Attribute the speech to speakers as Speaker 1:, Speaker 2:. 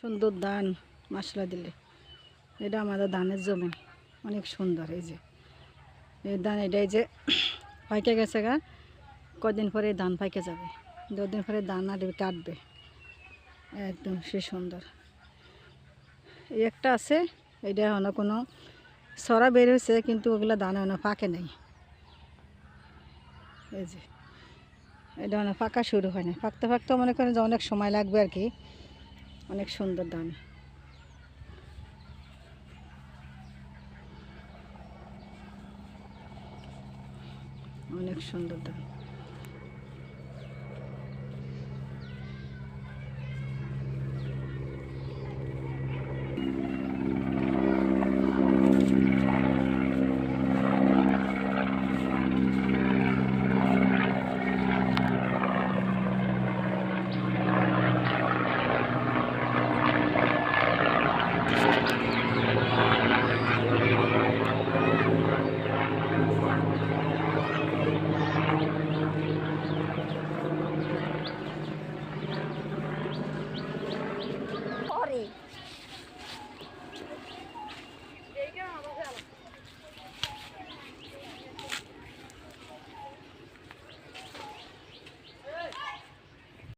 Speaker 1: সুন্দর ধান মশলা দিলে। এটা আমাদের ধানের জমি, অনেক সুন্দর। এই ধান এটাই যে পাইকে গেছে গা, কদিন পরে ধান পাইকে যাবে, 2 দিন পরে ধান আর কাটবে, একদম সে সুন্দর। এই একটা আছে, এটা অন্য কোনো সরা বের হয়েছে, কিন্তু ওগুলো ধান অন্য পাকে নেই। এই যে এটা অনেক পাকা শুরু হয় না, পাকতে পাকতে মনে করেন যে অনেক সময় লাগবে আর কি। অনেক সুন্দর ধান, অনেক সুন্দর ধান।